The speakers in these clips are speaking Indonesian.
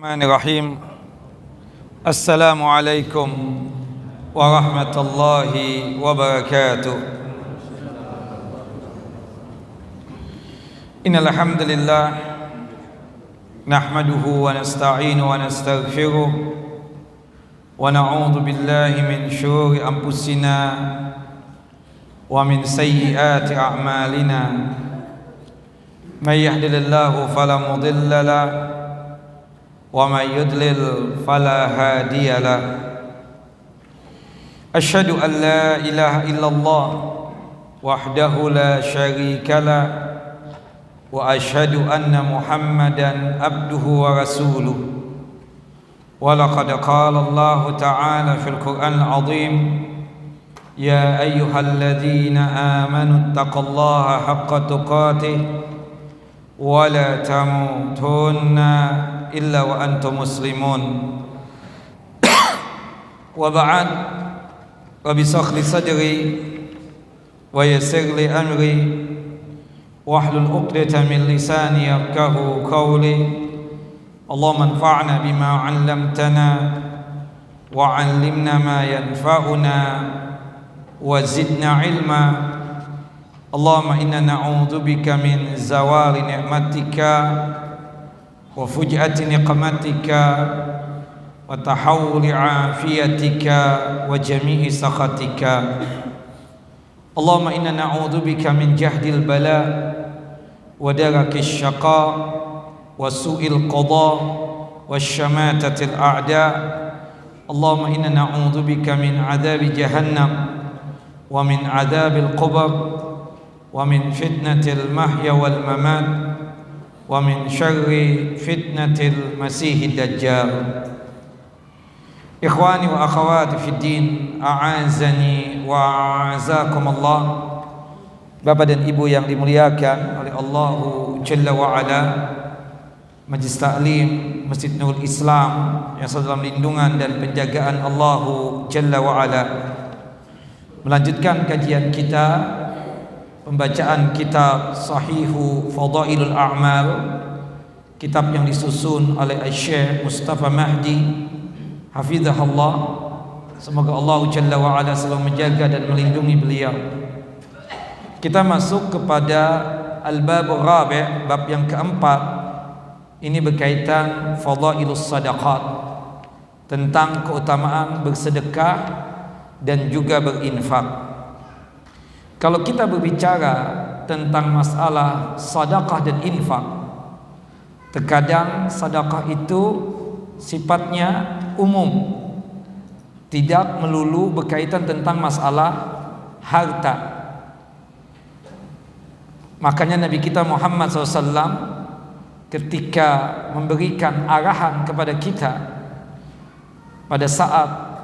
Bismillahirrahmanirrahim. Assalamualaikum warahmatullahi wabarakatuh. Innal hamdalillah nahmaduhu wa nasta'inu wa nastaghfiruh wa na'udzu billahi min syururi anfusina wa min sayyiati a'malina. May yahdihillahu fala mudilla lahu wa may yudlil fala hadiya lahu. Asyhadu an la ilaha illallah wahdahu la syarika lahu wa asyhadu anna Muhammadan abduhu wa rasuluh. Wa laqad qala Allah ta'ala fil Qur'anil 'azim, ya ayyuhalladzina amanu taqullaha haqqa tuqatih wa la tamutunna illa wa antum muslimun. Wa ba'd, rabbi shrah li sadri wa yassir li amri wahlul 'uqdatam min lisani yafqahu qawli. Allahumma anfa'na bima 'allamtana wa 'allimna ma yanfa'una wa zidna 'ilma. Allahumma inna na'udzu bika min zawali ni'matika wa fuj'ati niqmatika wa tahawuli afiyatika wa jami'i sakhatika. Allahumma inna na'udzu bika min jahdil bala wa darakis syaqa wa su'il qada wa syamatatil a'da. Allahumma inna na'udzu bika min adzabi jahannam wa min adzabil qabr wa min fitnatil mahya wal mamat wa min syarri fitnatil masihid dajjal. Ikhwani wa akhawati fid din, a'azani wa a'azakumullah. Bapak dan Ibu yang dimuliakan oleh Allah Jalla wa Ala, Majlis Ta'lim Masjid Nurul Islam yang selalu dalam lindungan dan penjagaan Allah Jalla wa Ala, melanjutkan kajian kita, pembacaan kitab Sahihu Fadailul A'mal, kitab yang disusun oleh Syekh Mustafa Mahdi hafizahullah. Semoga Allah Jalla wa Ala selalu menjaga dan melindungi beliau. Kita masuk kepada al-babur rabi', bab yang keempat. Ini berkaitan fadailus sadaqat, tentang keutamaan bersedekah dan juga berinfak. Kalau kita berbicara tentang masalah sedekah dan infak, terkadang sedekah itu sifatnya umum, tidak melulu berkaitan tentang masalah harta. Makanya Nabi kita Muhammad SAW ketika memberikan arahan kepada kita pada saat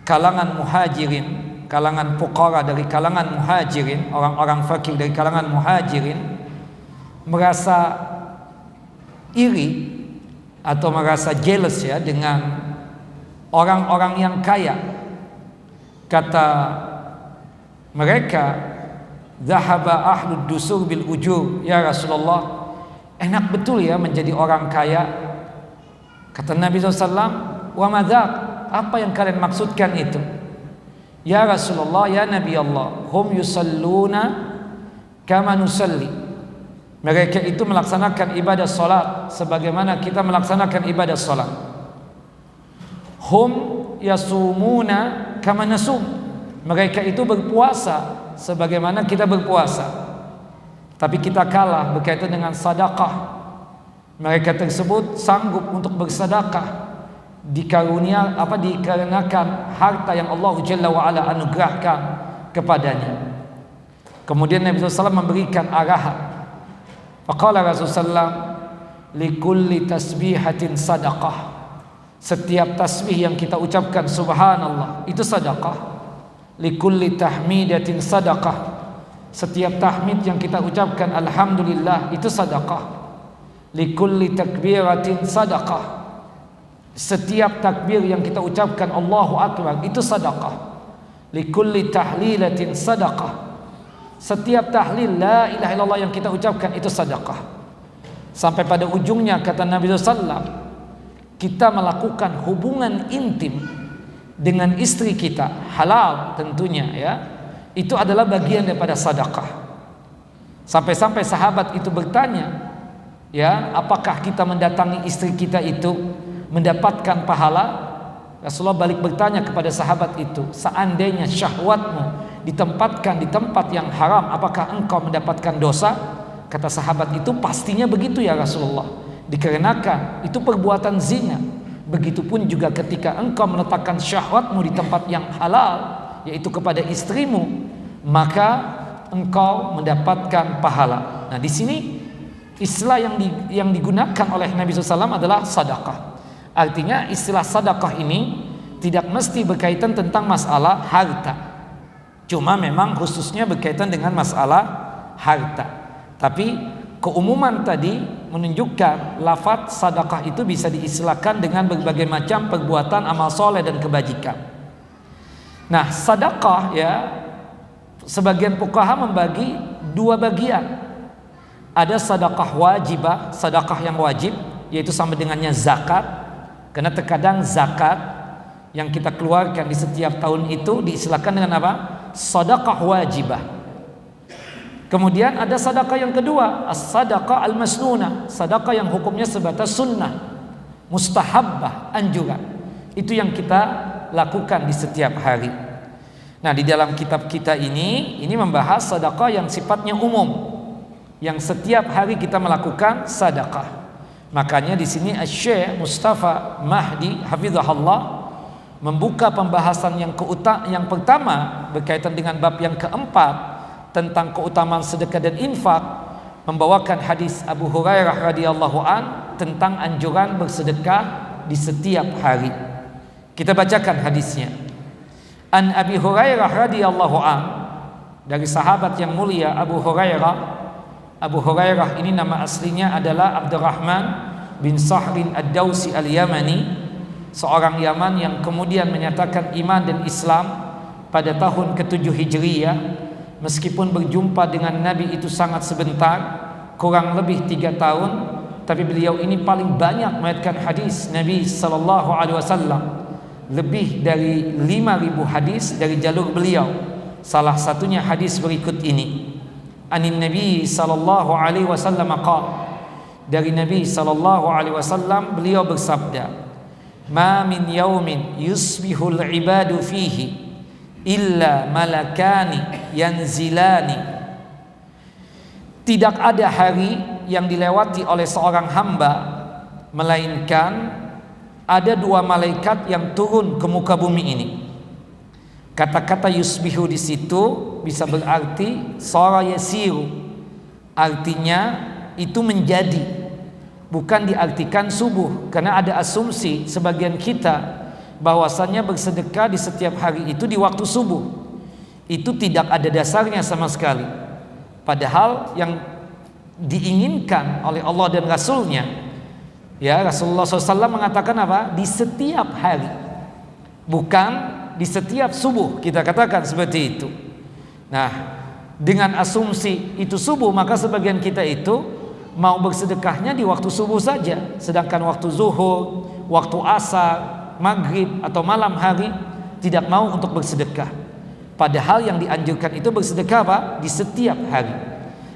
kalangan muhajirin, kalangan fuqara dari kalangan muhajirin, orang-orang fakir dari kalangan muhajirin, merasa iri atau merasa jealous ya dengan orang-orang yang kaya. Kata mereka, zahaba ahlud dusur bil ujur, ya Rasulullah, enak betul ya menjadi orang kaya. Kata Nabi SAW, wa madzak, apa yang kalian maksudkan itu? Ya Rasulullah, ya Nabi Allah, hum yusalluna kama nusalli. Mereka itu melaksanakan ibadah salat sebagaimana kita melaksanakan ibadah salat. Hum yasumuna kama nasum. Mereka itu berpuasa sebagaimana kita berpuasa. Tapi kita kalah berkaitan dengan sedekah. Mereka tersebut sanggup untuk bersedekah dikarenakan harta yang Allah Jalla wa Ala anugerahkan kepadanya. Kemudian Nabi SAW memberikan arahan. Faqala Rasulullah, likulli tasbihatin sadaqah. Setiap tasbih yang kita ucapkan subhanallah itu sedekah. Likulli tahmidatin sadaqah. Setiap tahmid yang kita ucapkan alhamdulillah itu sedekah. Likulli takbiratin sadaqah. Setiap takbir yang kita ucapkan Allahu Akbar itu sedekah. Likulli tahlilatin sadaqah. Setiap tahlil la ilaha illallah yang kita ucapkan itu sedekah. Sampai pada ujungnya kata Nabi SAW, kita melakukan hubungan intim dengan istri kita, halal tentunya ya, itu adalah bagian daripada sedekah. Sampai-sampai sahabat itu bertanya, ya, apakah kita mendatangi istri kita itu mendapatkan pahala? Rasulullah balik bertanya kepada sahabat itu, seandainya syahwatmu ditempatkan di tempat yang haram, apakah engkau mendapatkan dosa? Kata sahabat itu, pastinya begitu ya Rasulullah, dikarenakan itu perbuatan zina. Begitupun juga ketika engkau meletakkan syahwatmu di tempat yang halal, yaitu kepada istrimu, maka engkau mendapatkan pahala. Nah, di sini istilah yang digunakan oleh Nabi SAW adalah sedekah. Artinya istilah sedekah ini tidak mesti berkaitan tentang masalah harta. Cuma memang khususnya berkaitan dengan masalah harta. Tapi keumuman tadi menunjukkan lafaz sedekah itu bisa diistilahkan dengan berbagai macam perbuatan amal soleh dan kebajikan. Nah, sedekah ya, sebagian fuqaha membagi dua bagian. Ada sedekah wajibah, sedekah yang wajib, yaitu sama dengannya zakat. Karena terkadang zakat yang kita keluarkan di setiap tahun itu diistilahkan dengan apa? Sedekah wajibah. Kemudian ada sedekah yang kedua, as-sadaqah al-masnunah, sedekah yang hukumnya sebatas sunnah, mustahabbah, anjuran. Itu yang kita lakukan di setiap hari. Nah, di dalam kitab kita ini membahas sedekah yang sifatnya umum, yang setiap hari kita melakukan sedekah. Makanya di sini Syekh Mustafa Mahdi hafizahullah membuka pembahasan yang pertama berkaitan dengan bab yang keempat tentang keutamaan sedekah dan infak, membawakan hadis Abu Hurairah radhiyallahu an tentang anjuran bersedekah di setiap hari. Kita bacakan hadisnya. An Abi Hurairah radhiyallahu an, dari sahabat yang mulia Abu Hurairah. Abu Hurairah ini nama aslinya adalah Abdurrahman bin Sahrin Ad-Dawsi Al-Yamani, seorang Yaman yang kemudian menyatakan iman dan Islam pada tahun ke-7 Hijriyah. Meskipun berjumpa dengan Nabi itu sangat sebentar, kurang lebih 3 tahun, tapi beliau ini paling banyak meriwayatkan hadis Nabi sallallahu alaihi wasallam. Lebih dari 5.000 hadis dari jalur beliau. Salah satunya hadis berikut ini. Anin Nabi sallallahu alaihi wasallam qala, dari Nabi sallallahu alaihi wasallam beliau bersabda, ma min yaumin yusbihul ibadu fihi illa malakani yanzilani. Tidak ada hari yang dilewati oleh seorang hamba melainkan ada 2 malaikat yang turun ke muka bumi ini. Kata-kata yusbihu di situ bisa berarti sara yasiru, artinya itu menjadi, bukan diartikan subuh. Karena ada asumsi sebagian kita bahwasannya bersedekah di setiap hari itu di waktu subuh. Itu tidak ada dasarnya sama sekali. Padahal yang diinginkan oleh Allah dan Rasulnya, ya, Rasulullah SAW mengatakan apa? Di setiap hari, bukan di setiap subuh, kita katakan seperti itu. Nah, dengan asumsi itu subuh, maka sebagian kita itu mau bersedekahnya di waktu subuh saja, sedangkan waktu zuhur, waktu asar, maghrib atau malam hari tidak mau untuk bersedekah. Padahal yang dianjurkan itu bersedekah apa? Di setiap hari.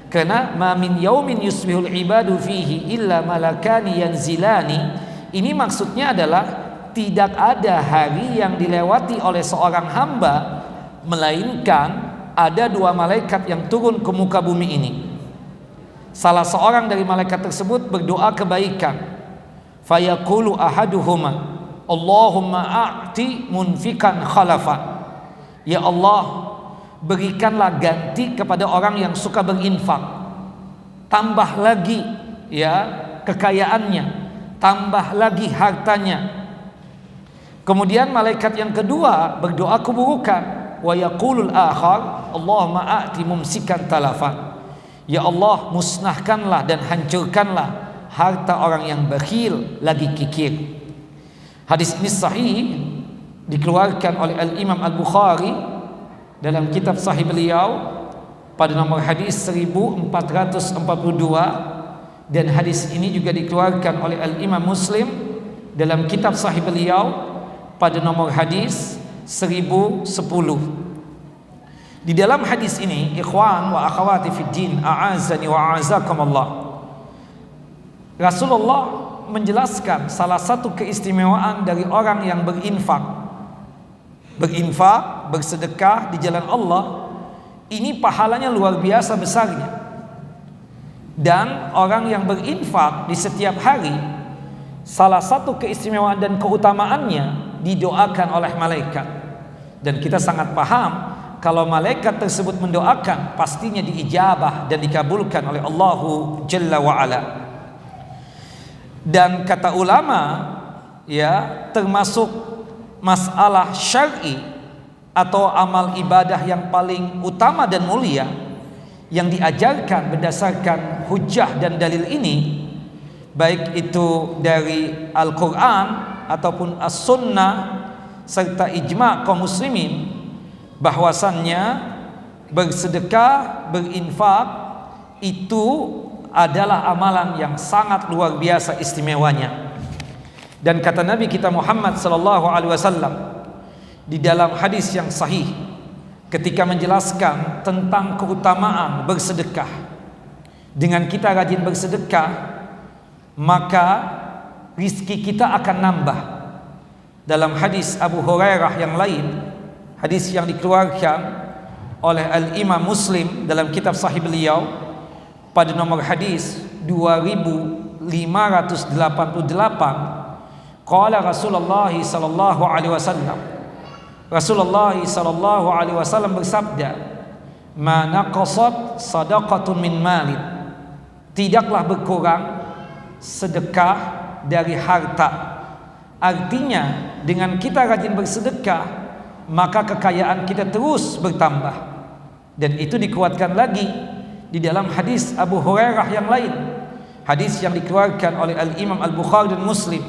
Karena ma min yaumin yusbihul ibadu fihi illa malakani yanzilani, ini maksudnya adalah tidak ada hari yang dilewati oleh seorang hamba melainkan ada 2 malaikat yang turun ke muka bumi ini. Salah seorang dari malaikat tersebut berdoa kebaikan. Fayaqulu ahaduhuma, Allahumma a'ti munfikan khalafa. Ya Allah, berikanlah ganti kepada orang yang suka berinfak. Tambah lagi ya kekayaannya, tambah lagi hartanya. Kemudian malaikat yang kedua berdoa keburukan. Wa yaqulul akhar, Allahumma a'ti mumsikan talafan. Ya Allah, musnahkanlah dan hancurkanlah harta orang yang bakhil lagi kikir. Hadis ini sahih, dikeluarkan oleh Al-Imam Al-Bukhari dalam kitab sahih beliau pada nomor hadis 1442, dan hadis ini juga dikeluarkan oleh Al-Imam Muslim dalam kitab sahih beliau pada nomor hadis 1010. Di dalam hadis ini, ikhwan wa akhawati fid din, a'azani wa a'azakumullah, Rasulullah menjelaskan salah satu keistimewaan dari orang yang berinfak, bersedekah di jalan Allah. Ini pahalanya luar biasa besarnya. Dan orang yang berinfak di setiap hari, salah satu keistimewaan dan keutamaannya didoakan oleh malaikat. Dan kita sangat paham kalau malaikat tersebut mendoakan, pastinya diijabah dan dikabulkan oleh Allahu Jalla wa Ala. Dan kata ulama, ya, termasuk masalah syar'i atau amal ibadah yang paling utama dan mulia yang diajarkan berdasarkan hujjah dan dalil ini, baik itu dari Al-Quran ataupun As-Sunnah serta ijma' kaum muslimin, bahwasannya bersedekah, berinfak itu adalah amalan yang sangat luar biasa istimewanya. Dan kata Nabi kita Muhammad sallallahu alaihi wasallam di dalam hadis yang sahih ketika menjelaskan tentang keutamaan bersedekah, dengan kita rajin bersedekah maka rizki kita akan nambah. Dalam hadis Abu Hurairah yang lain, hadis yang dikeluarkan oleh Al-Imam Muslim dalam kitab sahih beliau pada nomor hadis 2588, qala Rasulullah sallallahu alaihi wasallam, Rasulullah sallallahu alaihi wasallam bersabda, ma naqasat sadaqatun min malin, tidaklah berkurang sedekah dari harta. Artinya dengan kita rajin bersedekah maka kekayaan kita terus bertambah. Dan itu dikuatkan lagi di dalam hadis Abu Hurairah yang lain, hadis yang dikeluarkan oleh Al-Imam Al-Bukhari dan Muslim,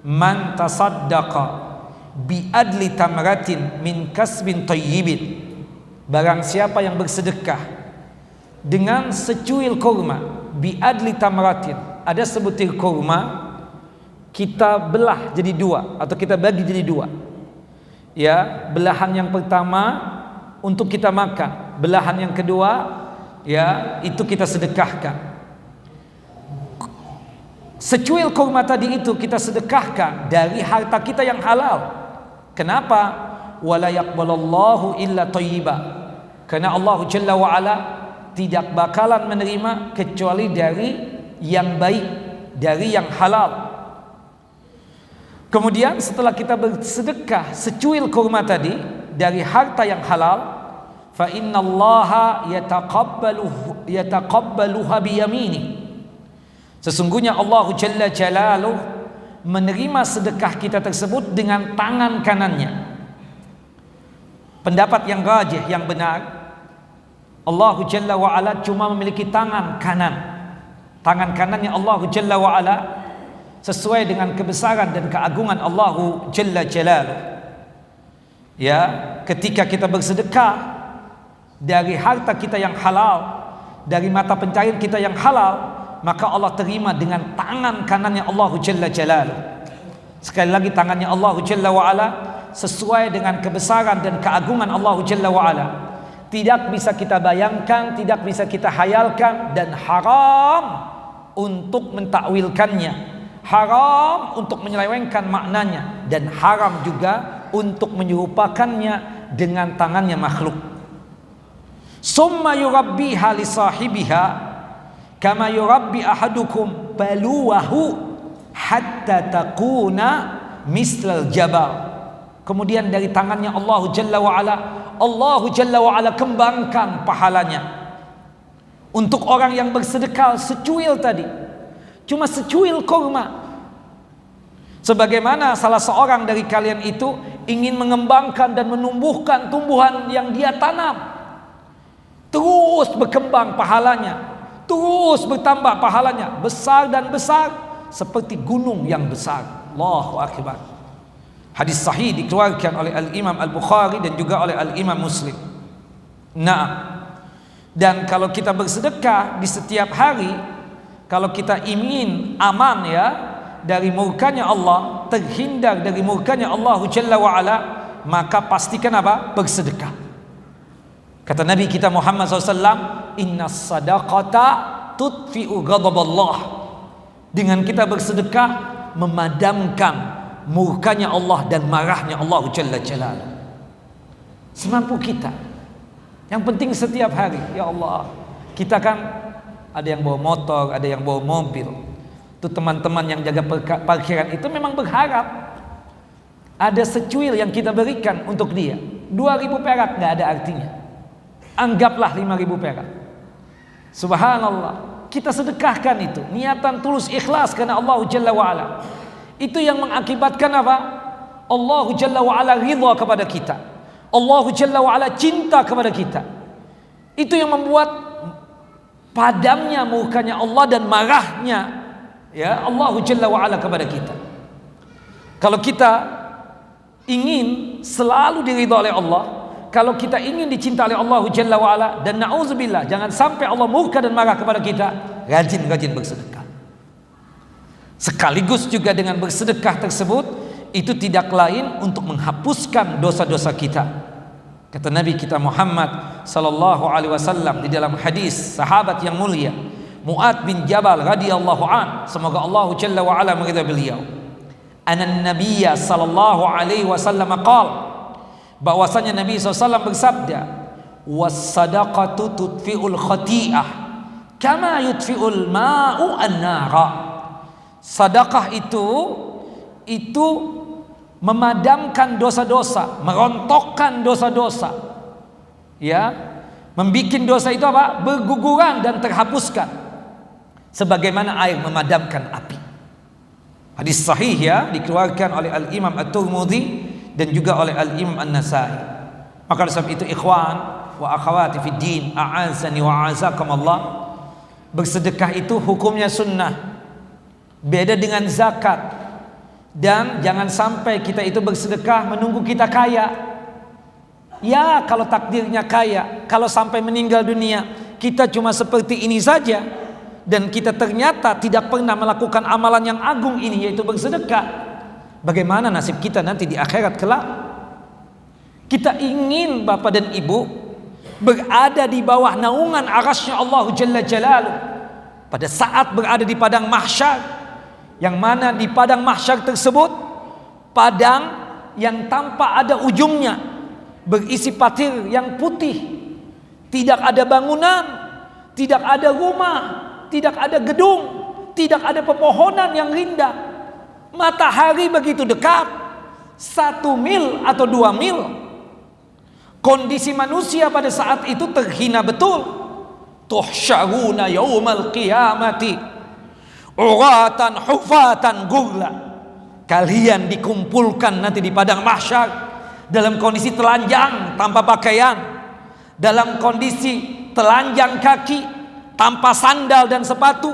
man tasaddaqa bi adli tamratin min kasbin tayyibin, barang siapa yang bersedekah dengan secuil kurma, bi adli tamratin, ada sebutir kurma kita belah jadi dua atau kita bagi jadi dua, ya, belahan yang pertama untuk kita makan, belahan yang kedua, ya, itu kita sedekahkan. Secuil kurma tadi itu kita sedekahkan dari harta kita yang halal. Kenapa? Wala yaqbalallahu illa thayyiba, karena Allah Jalla wa Ala tidak bakalan menerima kecuali dari yang baik, dari yang halal. Kemudian setelah kita bersedekah secuil kurma tadi dari harta yang halal, fa innallaha yataqabbaluha biyamini, sesungguhnya Allah Jalla Jalaluh menerima sedekah kita tersebut dengan tangan kanannya. Pendapat yang rajih, yang benar, Allah Jalla wa Ala cuma memiliki tangan kanan. Tangan kanannya Allah Jalla wa Ala sesuai dengan kebesaran dan keagungan Allah Jalla Jalaluh. Ya, ketika kita bersedekah dari harta kita yang halal, dari mata pencarian kita yang halal, maka Allah terima dengan tangan kanannya Allah Jalla Jalaluh. Sekali lagi, tangannya Allah Jalla wa Ala sesuai dengan kebesaran dan keagungan Allah Jalla wa Ala. Tidak bisa kita bayangkan, tidak bisa kita hayalkan, dan haram untuk mentakwilkannya, haram untuk menyelewengkan maknanya, dan haram juga untuk menyerupakannya dengan tangannya makhluk. Summa yurabbiha li sahibiha kama yurabbi ahadukum baluwahu hatta takuna mislal jabal. Kemudian dari tangannya Allah Jalla wa Ala, Allah Jalla wa Ala kembangkan pahalanya untuk orang yang bersedekah secuil tadi, cuma secuil kurma. Sebagaimana salah seorang dari kalian itu ingin mengembangkan dan menumbuhkan tumbuhan yang dia tanam, terus berkembang pahalanya, terus bertambah pahalanya, besar dan besar seperti gunung yang besar. Allahu Akbar. Hadis sahih dikeluarkan oleh Al-Imam Al-Bukhari dan juga oleh Al-Imam Muslim. Nah, dan kalau kita bersedekah di setiap hari, kalau kita ingin aman, ya, dari murkanya Allah, terhindar dari murkanya Allah Jalla wa'ala, maka pastikan apa? Bersedekah. Kata Nabi kita Muhammad SAW, inna sadaqata tutfi'u ghadaballah. Dengan kita bersedekah memadamkan murkanya Allah dan marahnya Allah Jalla Jalaluhu. Semampu kita. Yang penting setiap hari, ya Allah, kita kan ada yang bawa motor, ada yang bawa mobil. Itu teman-teman yang jaga parkiran itu memang berharap ada secuil yang kita berikan untuk dia. 2.000 perak nggak ada artinya. Anggaplah 5.000 perak. Subhanallah, kita sedekahkan itu, niatan tulus ikhlas karena Allah Jalla wa'ala. Itu yang mengakibatkan apa? Allah Jalla wa'ala ridha kepada kita. Allah Jalla wa'ala cinta kepada kita. Itu yang membuat padamnya murkanya Allah dan marahnya, ya, Allah Jalla wa'ala kepada kita. Kalau kita ingin selalu diridha oleh Allah, kalau kita ingin dicinta oleh Allah Jalla wa'ala, dan na'udzubillah jangan sampai Allah murka dan marah kepada kita, rajin-rajin bersedekah. Sekaligus juga dengan bersedekah tersebut, itu tidak lain untuk menghapuskan dosa-dosa kita. Kata Nabi kita Muhammad sallallahu alaihi wasallam di dalam hadis sahabat yang mulia Mu'adz bin Jabal radhiyallahu an, semoga Allah Jalla wa ala meridai beliau, anan nabiyya sallallahu alaihi wasallam qala, bahwasanya Nabi SAW bersabda, was-sadaqatu tudfi'ul khati'ah kama yudfi'ul ma'u an-nara. Sedekah itu memadamkan dosa-dosa, merontokkan dosa-dosa, ya, membikin dosa itu apa? Berguguran dan terhapuskan, sebagaimana air memadamkan api. Hadis sahih, ya, dikeluarkan oleh Al-Imam At-Tirmidzi dan juga oleh Al-Imam An-Nasai. Maka oleh sebab itu ikhwan wa akhawati fid din, a'azani wa a'azakumullah, bersedekah itu hukumnya sunnah, beda dengan zakat. Dan jangan sampai kita itu bersedekah menunggu kita kaya. Ya, kalau takdirnya kaya, kalau sampai meninggal dunia kita cuma seperti ini saja, dan kita ternyata tidak pernah melakukan amalan yang agung ini, yaitu bersedekah, bagaimana nasib kita nanti di akhirat kelak? Kita ingin Bapak dan Ibu berada di bawah naungan arasy-Nya Allah Jalla Jalaluhu pada saat berada di padang mahsyar, yang mana di padang mahsyar tersebut, padang yang tanpa ada ujungnya, berisi pasir yang putih, tidak ada bangunan, tidak ada rumah, tidak ada gedung, tidak ada pepohonan yang rindang. Matahari begitu dekat, 1 mil atau 2 mil. Kondisi manusia pada saat itu terhina betul. Tuhsyaruna yaumal qiyamati uratan hufatan gurla. Kalian dikumpulkan nanti di padang mahsyar dalam kondisi telanjang tanpa pakaian, dalam kondisi telanjang kaki tanpa sandal dan sepatu,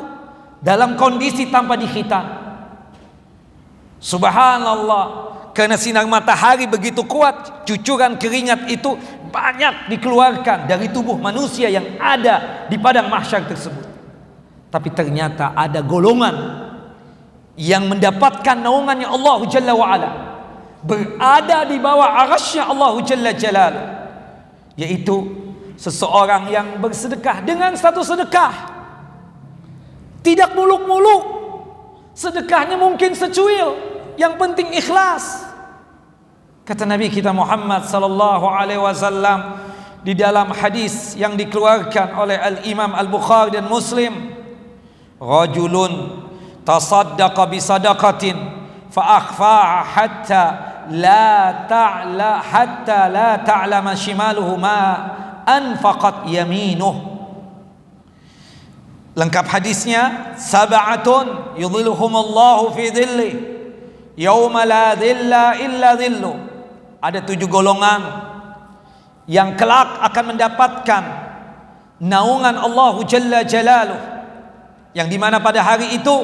dalam kondisi tanpa dikhitan. Subhanallah, karena sinar matahari begitu kuat, cucuran keringat itu banyak dikeluarkan dari tubuh manusia yang ada di padang mahsyar tersebut. Tapi ternyata ada golongan yang mendapatkan naungannya Allah Jalla wa'ala, berada di bawah arasy-Nya Allah Jalla Jalaluhu, yaitu seseorang yang bersedekah dengan satu sedekah, tidak muluk-muluk, sedekahnya mungkin secuil, yang penting ikhlas. Kata Nabi kita Muhammad sallallahu alaihi wasallam di dalam hadis yang dikeluarkan oleh Al-Imam Al-Bukhari dan Muslim, rajulun tasaddaqa bi sadaqatin fa akhfa'a hatta la ta'lama shimaluhu ma anfaqat yaminuh. Lengkap hadisnya, sab'atun yudhilluhumullahu fi dhilli yauma la dhilla illa dhillu. Ada 7 golongan yang kelak akan mendapatkan naungan Allah Jalla Jalaluhu, yang dimana pada hari itu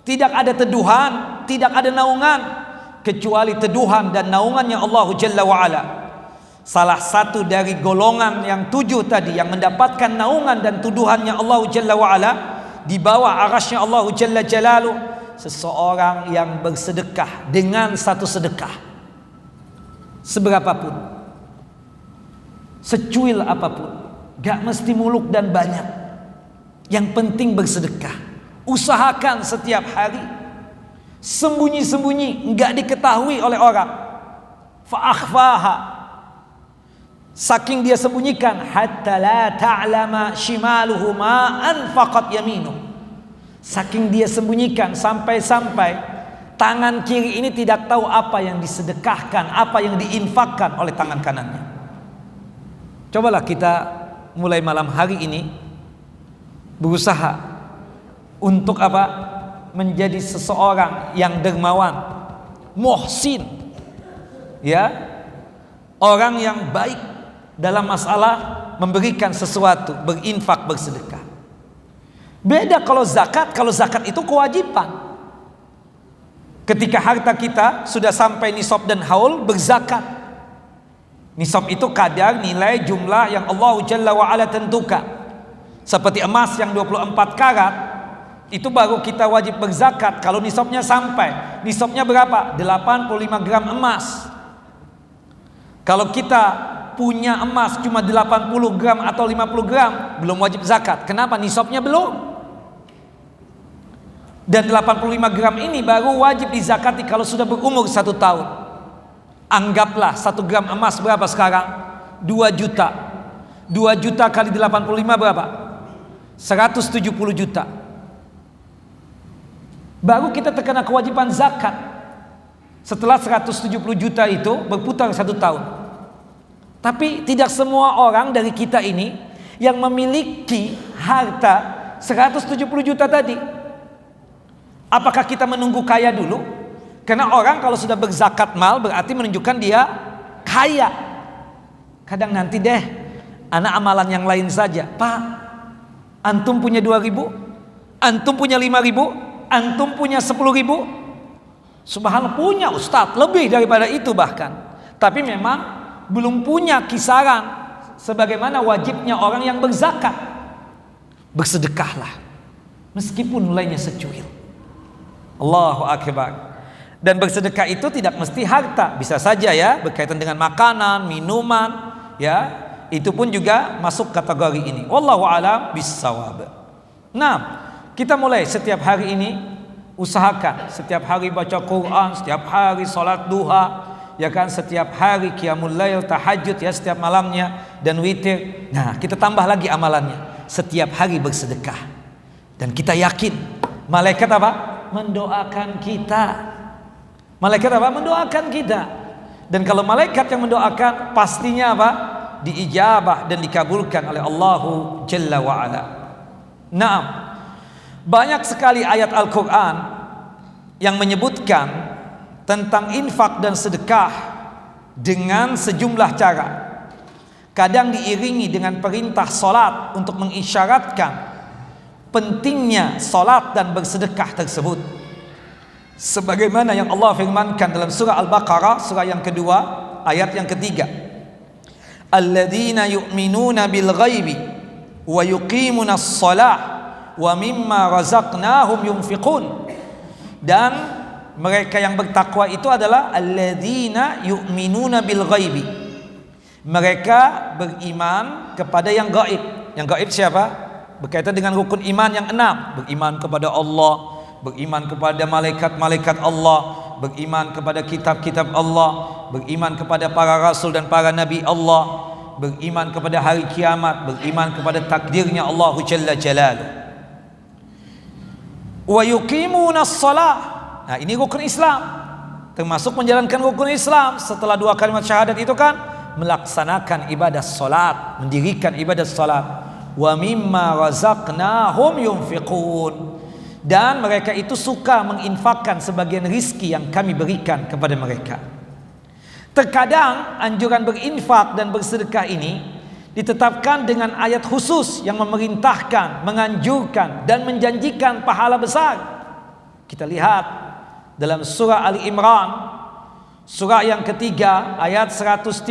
tidak ada teduhan, tidak ada naungan kecuali teduhan dan naungannya Allah Jalla wa'ala. Salah satu dari golongan yang 7 tadi yang mendapatkan naungan dan tuduhannya Allah Jalla wa'ala di bawah arasy-Nya Allah Jalla Jalaluhu, seseorang yang bersedekah dengan satu sedekah, seberapapun, secuil apapun, gak mesti muluk dan banyak, yang penting bersedekah. Usahakan setiap hari, sembunyi-sembunyi, gak diketahui oleh orang. Fa'akhfaha, saking dia sembunyikan, hatta la ta'lama shimaluhu ma anfaqat yaminu, saking dia sembunyikan sampai-sampai tangan kiri ini tidak tahu apa yang disedekahkan, apa yang diinfakkan oleh tangan kanannya. Cobalah kita mulai malam hari ini berusaha untuk apa? Menjadi seseorang yang dermawan, muhsin, ya, orang yang baik dalam masalah memberikan sesuatu, berinfak, bersedekah. Beda kalau zakat. Kalau zakat itu kewajiban. Ketika harta kita sudah sampai nisab dan haul, berzakat. Nisab itu kadar nilai jumlah yang Allah Jalla wa'ala tentukan. Seperti emas yang 24 karat, itu baru kita wajib berzakat kalau nisabnya sampai. Nisabnya berapa? 85 gram emas. Kalau kita punya emas cuma 80 gram atau 50 gram, belum wajib zakat. Kenapa? Nisabnya belum. Dan 85 gram ini baru wajib dizakati kalau sudah berumur 1 tahun. Anggaplah 1 gram emas berapa sekarang? 2 juta. 2 juta kali 85 berapa? 170 juta. Baru kita terkena kewajiban zakat. Setelah 170 juta itu berputar 1 tahun. Tapi tidak semua orang dari kita ini yang memiliki harta 170 juta tadi. Apakah kita menunggu kaya dulu? Karena orang kalau sudah berzakat mal berarti menunjukkan dia kaya. Kadang nanti deh, anak amalan yang lain saja. Pak, antum punya 2.000, antum punya 5.000, antum punya 10.000. Subhanallah, punya Ustadz lebih daripada itu bahkan. Tapi memang belum punya kisaran sebagaimana wajibnya orang yang berzakat. Bersedekahlah meskipun nilainya secuil. Allahu akbar. Dan bersedekah itu tidak mesti harta, bisa saja ya berkaitan dengan makanan, minuman, ya, itu pun juga masuk kategori ini. Wallahu a'lam bissawab. Nah, kita mulai setiap hari ini usahakan setiap hari baca Quran, setiap hari salat duha, ya kan, setiap hari qiyamul lail, tahajud ya setiap malamnya, dan witir. Nah, kita tambah lagi amalannya, setiap hari bersedekah. Dan kita yakin malaikat apa? Mendoakan kita. Malaikat apa? Mendoakan kita. Dan kalau malaikat yang mendoakan, pastinya apa? Diijabah dan dikabulkan oleh Allahu Jalla wa'ala. Naam, banyak sekali ayat Al-Quran yang menyebutkan tentang infak dan sedekah dengan sejumlah cara. Kadang diiringi dengan perintah salat untuk mengisyaratkan pentingnya salat dan bersedekah tersebut. Sebagaimana yang Allah firmankan dalam surah Al-Baqarah, surah yang kedua, ayat yang ketiga. Alladzina yu'minuna bil ghaibi wa yuqimuna as-salah wa mimma razaqnahum yunfiqun. Dan mereka yang bertakwa itu adalah alladzina yu'minuna bil ghaibi. Mereka beriman kepada yang gaib. Yang gaib siapa? Berkaitan dengan rukun iman yang 6. Beriman kepada Allah, beriman kepada malaikat-malaikat Allah, beriman kepada kitab-kitab Allah, beriman kepada para rasul dan para nabi Allah, beriman kepada hari kiamat, beriman kepada takdirnya Allah Jalla Jalaluh. Wa yuqimuna as-salah. Nah, ini rukun Islam. Termasuk menjalankan rukun Islam setelah 2 kalimat syahadat itu kan melaksanakan ibadah salat, mendirikan ibadah salat. Wa mimma razaqnahum yunfiqun. Dan mereka itu suka menginfakkan sebagian rizki yang kami berikan kepada mereka. Terkadang anjuran berinfak dan bersedekah ini ditetapkan dengan ayat khusus yang memerintahkan, menganjurkan dan menjanjikan pahala besar. Kita lihat dalam surah Ali Imran, surah yang ketiga ayat 134.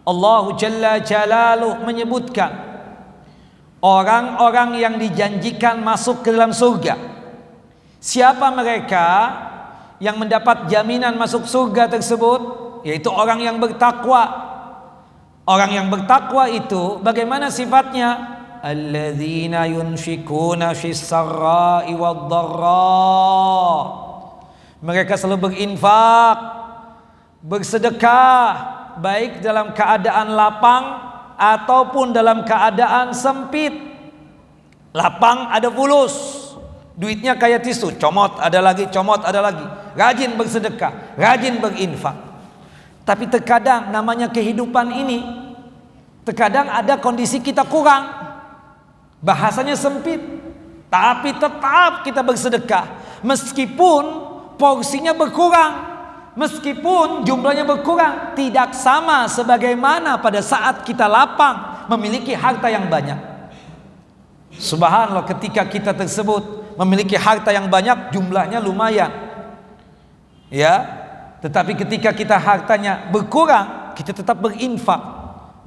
Allah Jalla Jalaluh menyebutkan orang-orang yang dijanjikan masuk ke dalam surga, Siapa mereka yang mendapat jaminan masuk surga tersebut? Yaitu orang yang bertakwa. Orang yang bertakwa itu bagaimana sifatnya? Alladzina yunfikuna fis sarra'i wad dharra. Mereka selalu berinfak, bersedekah, baik dalam keadaan lapang ataupun dalam keadaan sempit. Lapang ada fulus, duitnya kayak tisu, comot ada lagi, comot ada lagi. Rajin bersedekah, rajin berinfak. Tapi terkadang namanya kehidupan ini, terkadang ada kondisi kita kurang, bahasanya sempit, tapi tetap kita bersedekah meskipun porsinya berkurang, meskipun jumlahnya berkurang, tidak sama sebagaimana pada saat kita lapang memiliki harta yang banyak. Subhanallah, ketika kita tersebut memiliki harta yang banyak, jumlahnya lumayan, ya. Tetapi ketika kita hartanya berkurang, kita tetap berinfak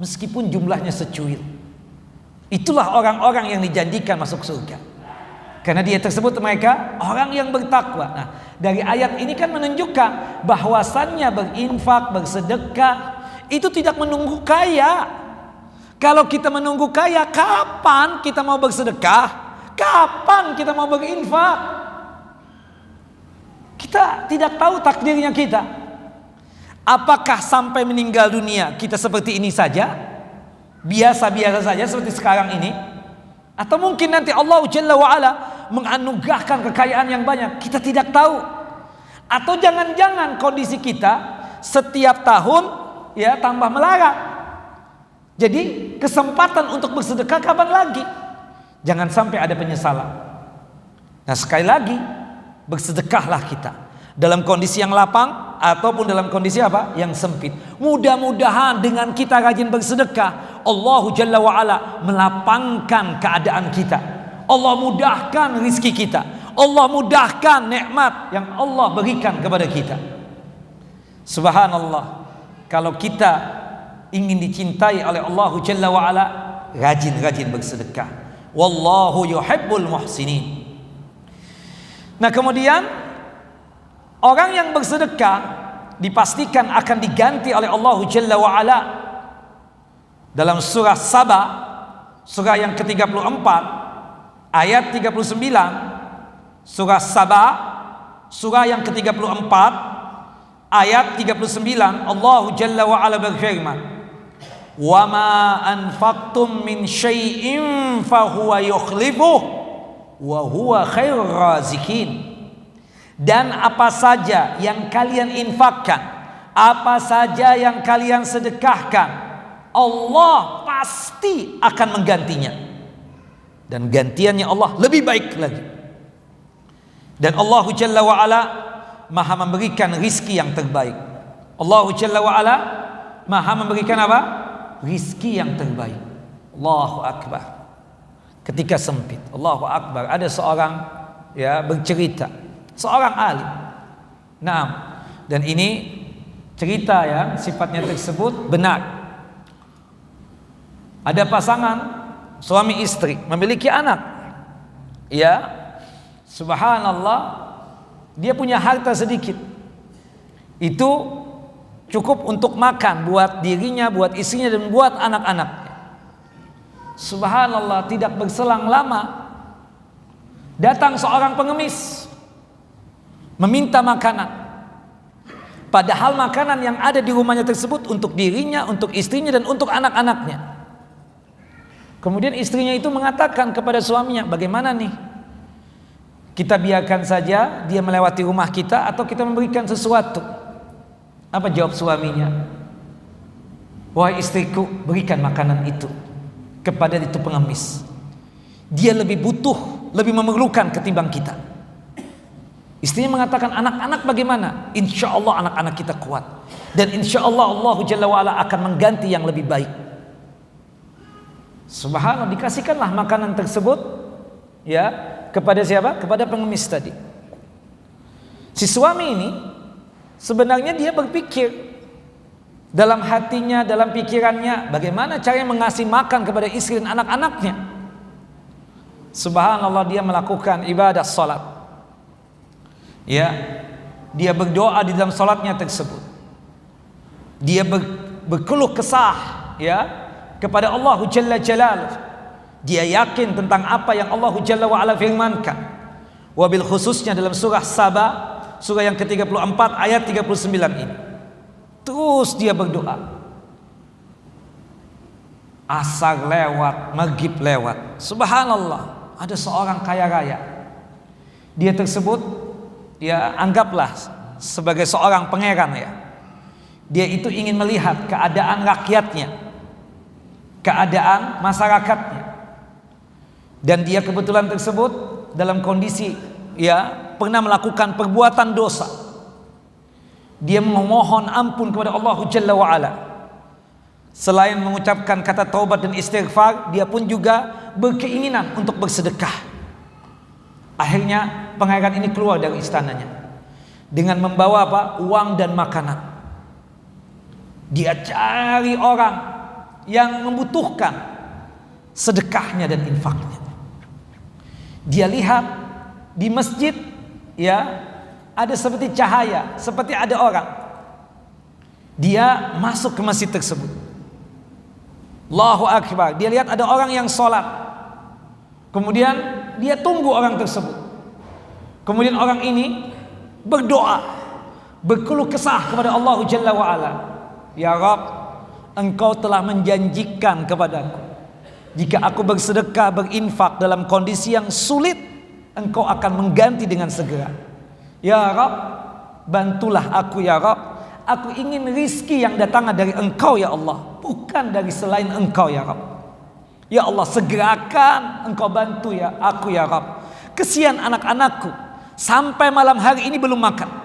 meskipun jumlahnya secuil. Itulah orang-orang yang dijanjikan masuk surga, karena dia tersebut mereka orang yang bertakwa. Nah, dari ayat ini kan menunjukkan bahwasannya berinfak, bersedekah itu tidak menunggu kaya. Kalau kita menunggu kaya, kapan kita mau bersedekah? Kapan kita mau berinfak? Kita tidak tahu takdirnya kita. Apakah sampai meninggal dunia kita seperti ini saja? Biasa-biasa saja seperti sekarang ini? Atau mungkin nanti Allah Jalla wa'ala menganugerahkan kekayaan yang banyak? Kita tidak tahu. Atau jangan-jangan kondisi kita setiap tahun ya tambah melarat. Jadi kesempatan untuk bersedekah kapan lagi? Jangan sampai ada penyesalan. Nah, sekali lagi, bersedekahlah kita dalam kondisi yang lapang ataupun dalam kondisi apa? Yang sempit. Mudah-mudahan dengan kita rajin bersedekah, Allah Jalla wa'ala melapangkan keadaan kita. Allah mudahkan rizki kita. Allah mudahkan nikmat yang Allah berikan kepada kita. Subhanallah, kalau kita ingin dicintai oleh Allah Jalla wa'ala, rajin-rajin bersedekah. Wallahu yuhibbul muhsinin. Nah, kemudian orang yang bersedekah dipastikan akan diganti oleh Allah Jalla wa'ala. Dalam surah Saba, surah yang ke-34 ayat 39, surah Saba surah yang ke-34 ayat 39, Allah Jalla wa'ala berfirman, wa ma anfaqtum min syai'in fahuwa yukhlifuh wa huwa khairur razikin. Dan apa saja yang kalian infakkan, apa saja yang kalian sedekahkan, Allah pasti akan menggantinya, dan gantiannya Allah lebih baik lagi. Dan Allah Jalla wa'ala Maha memberikan rizki yang terbaik. Allah Jalla wa'ala Maha memberikan apa? Rizki yang terbaik. Allahu Akbar. Ketika sempit, Allahu Akbar, ada seorang ya bercerita, seorang alim. Nah, dan ini cerita ya, sifatnya tersebut benar. Ada pasangan suami istri memiliki anak. Ya, subhanallah, dia punya harta sedikit. Itu cukup untuk makan buat dirinya, buat istrinya, dan buat anak-anaknya. Subhanallah, tidak berselang lama datang seorang pengemis meminta makanan. Padahal makanan yang ada di rumahnya tersebut untuk dirinya, untuk istrinya, dan untuk anak-anaknya. Kemudian istrinya itu mengatakan kepada suaminya, bagaimana nih? Kita biarkan saja dia melewati rumah kita atau kita memberikan sesuatu? Apa jawab suaminya? Wahai istriku, berikan makanan itu kepada itu pengemis. Dia lebih butuh, lebih memerlukan ketimbang kita. Istrinya mengatakan, anak-anak bagaimana? Insya Allah anak-anak kita kuat, dan insya Allah Allah Jalla wa'ala akan mengganti yang lebih baik. Subhanallah, dikasihkanlah makanan tersebut ya kepada siapa? Kepada pengemis tadi. Si suami ini sebenarnya dia berpikir dalam hatinya, dalam pikirannya, bagaimana caranya mengasih makan kepada istri dan anak-anaknya. Subhanallah, dia melakukan ibadah salat. Ya, dia berdoa di dalam salatnya tersebut. Dia berkeluh kesah ya kepada Allah Jalla Jalaluh. Dia yakin tentang apa yang Allah Jalla wa ala firmankan. Wabil khususnya dalam surah Saba, surah yang ke-34 ayat 39 ini. Terus dia berdoa. Asar lewat, maghrib lewat. Subhanallah, ada seorang kaya raya. Dia tersebut ya anggaplah sebagai seorang pangeran ya. Dia itu ingin melihat keadaan rakyatnya, keadaan masyarakatnya. Dan dia kebetulan tersebut dalam kondisi ya pernah melakukan perbuatan dosa. Dia memohon ampun kepada Allah Jalla wa ala. Selain mengucapkan kata taubat dan istighfar, dia pun juga berkeinginan untuk bersedekah. Akhirnya pangeran ini keluar dari istananya dengan membawa apa? Uang dan makanan. Dia cari orang yang membutuhkan sedekahnya dan infaknya. Dia lihat di masjid ya ada seperti cahaya, seperti ada orang. Dia masuk ke masjid tersebut. Allahu Akbar. Dia lihat ada orang yang sholat. Kemudian dia tunggu orang tersebut. Kemudian orang ini berdoa, berkeluh kesah kepada Allah Jalla wa ala. Ya Rabb, Engkau telah menjanjikan kepadaku, jika aku bersedekah, berinfak dalam kondisi yang sulit, Engkau akan mengganti dengan segera. Ya Rabb, bantulah aku ya Rabb. Aku ingin rizki yang datang dari Engkau ya Allah, bukan dari selain Engkau ya Rabb. Ya Allah, segerakan Engkau bantu ya aku ya Rabb. Kesian anak-anakku, sampai malam hari ini belum makan.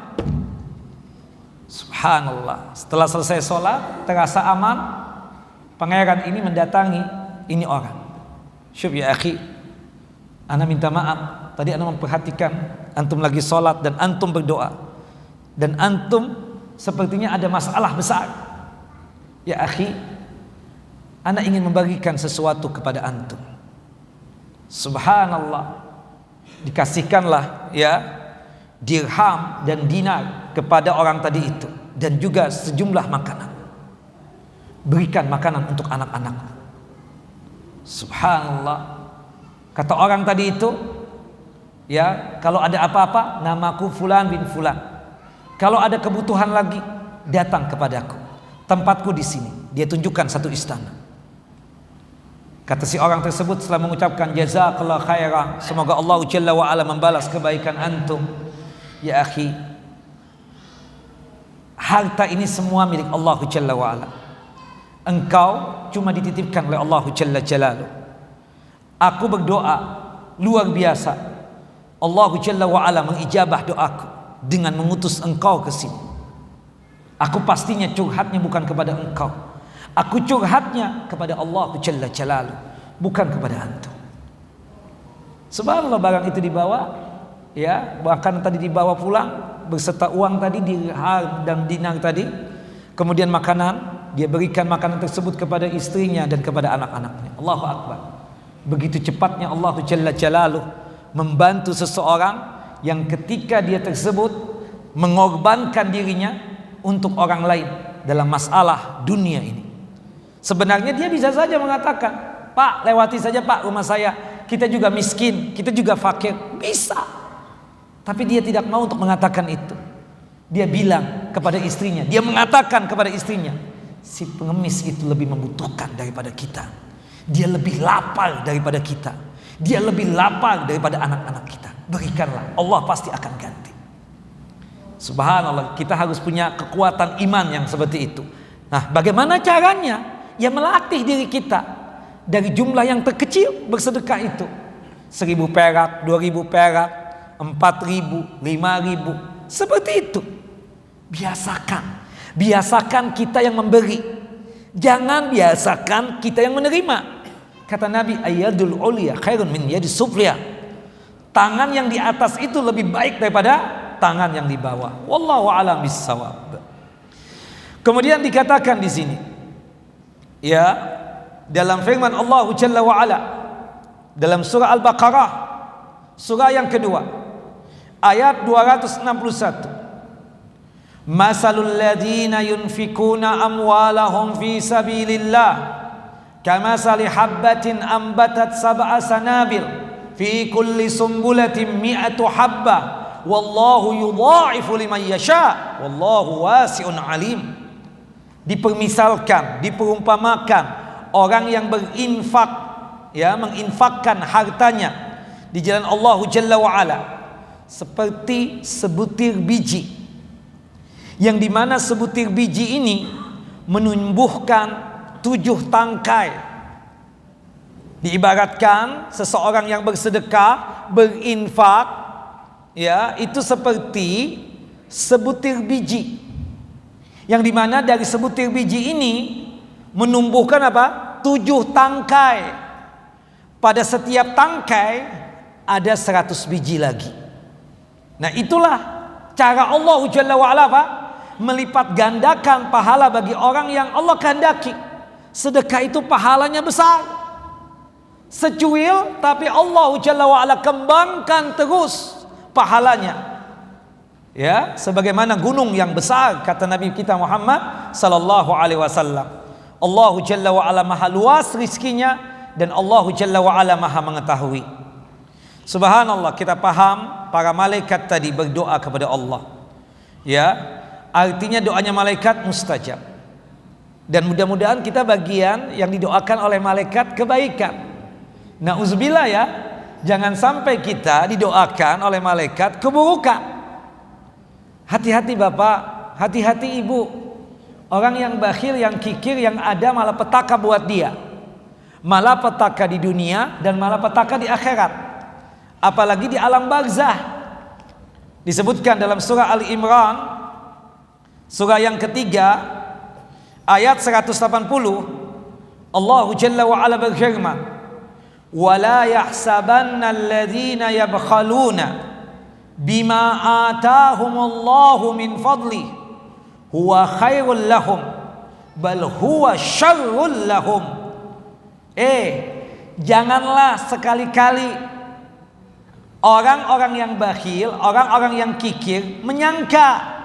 Subhanallah. Setelah selesai sholat, terasa aman, pangeran ini mendatangi ini orang. Syuf ya akhi, ana minta maaf, tadi ana memperhatikan antum lagi sholat dan antum berdoa, dan antum sepertinya ada masalah besar. Ya akhi, ana ingin membagikan sesuatu kepada antum. Subhanallah. Dikasihkanlah ya dirham dan dinar kepada orang tadi itu, dan juga sejumlah makanan. Berikan makanan untuk anak-anak. Subhanallah. Kata orang tadi itu, ya, kalau ada apa-apa, namaku fulan bin fulan. Kalau ada kebutuhan lagi, datang kepadaku. Tempatku di sini. Dia tunjukkan satu istana. Kata si orang tersebut setelah mengucapkan jazakallah khairan, semoga Allah Jalla wa ala membalas kebaikan antum. Ya akhi, harta ini semua milik Allah Jalla wa ala. Engkau cuma dititipkan oleh Allah Jalla Jalaluh. Aku berdoa luar biasa. Allah Jalla wa ala mengijabah doaku dengan mengutus engkau ke sini. Aku pastinya curhatnya bukan kepada engkau. Aku curhatnya kepada Allah Jalla Jalaluh, bukan kepada antum. Subhanallah, barang itu dibawa, ya, bahkan tadi dibawa pulang beserta uang tadi, dirham dan dinar tadi. Kemudian makanan, dia berikan makanan tersebut kepada istrinya dan kepada anak-anaknya. Allahu Akbar. Begitu cepatnya Allah Jalla Jalaluh membantu seseorang yang ketika dia tersebut mengorbankan dirinya untuk orang lain dalam masalah dunia ini. Sebenarnya dia bisa saja mengatakan, Pak, lewati saja Pak rumah saya, kita juga miskin, kita juga fakir. Bisa. Tapi dia tidak mau untuk mengatakan itu. Dia bilang kepada istrinya, dia mengatakan kepada istrinya, si pengemis itu lebih membutuhkan daripada kita. Dia lebih lapar daripada kita. Dia lebih lapar daripada anak-anak kita. Berikanlah, Allah pasti akan ganti. Subhanallah, kita harus punya kekuatan iman yang seperti itu. Nah, bagaimana caranya? Ya melatih diri kita dari jumlah yang terkecil bersedekah itu. 1.000 perak, 2.000 perak, 4.000, 5.000, seperti itu. Biasakan kita yang memberi, jangan biasakan kita yang menerima. Kata Nabi, ayyadul ulya khairun min yadis sufliya. Tangan yang di atas itu lebih baik daripada tangan yang di bawah. Wallahu a'lam bissawab. Kemudian dikatakan di sini, ya, dalam firman Allah Jalla wa ala dalam surah Al-Baqarah, surah yang kedua, ayat 261. Masalul ladzina yunfikuna amwalahum fi sabilillah kamasali habbatin ambatat sab'a sanabil fi kulli sumbulatin mi'atu habbah wallahu yudha'ifu liman yasha wallahu wasi'un alim. Dipermisalkan, diperumpamakan orang yang berinfak, ya, menginfakkan hartanya di jalan Allah Jalla wa Ala seperti sebutir biji, yang dimana sebutir biji ini menumbuhkan 7 tangkai. Diibaratkan seseorang yang bersedekah, berinfak, ya, itu seperti sebutir biji, yang dimana dari sebutir biji ini menumbuhkan apa? 7 tangkai. Pada setiap tangkai ada 100 biji lagi. Nah, itulah cara Allah Jalla wa Ala, Pak, melipat gandakan pahala bagi orang yang Allah kehendaki. Sedekah itu pahalanya besar, secuil, tapi Allah Jalla wa Ala kembangkan terus pahalanya, ya, sebagaimana gunung yang besar, kata Nabi kita Muhammad sallallahu alaihi wasallam. Allah Jalla wa Ala maha luas rizkinya, dan Allah Jalla wa Ala maha mengetahui. Subhanallah, kita paham para malaikat tadi berdoa kepada Allah, ya, artinya doanya malaikat mustajab. Dan mudah-mudahan kita bagian yang didoakan oleh malaikat kebaikan. Nauzubillah, ya, jangan sampai kita didoakan oleh malaikat keburukan. Hati-hati Bapak, hati-hati Ibu. Orang yang bakhil, yang kikir, yang ada malapetaka buat dia. Malapetaka di dunia dan malapetaka di akhirat. Apalagi di alam barzah. Disebutkan dalam surah Al-Imran, surah yang ketiga, ayat 180, Allah Jalla wa Ala berfirman, "Wala yahsabanna alladhina yabkhaluna bima atahumullahu min fadli huwa khairul lahum bal huwa syarrul lahum." Janganlah sekali-kali orang-orang yang bakhil, orang-orang yang kikir menyangka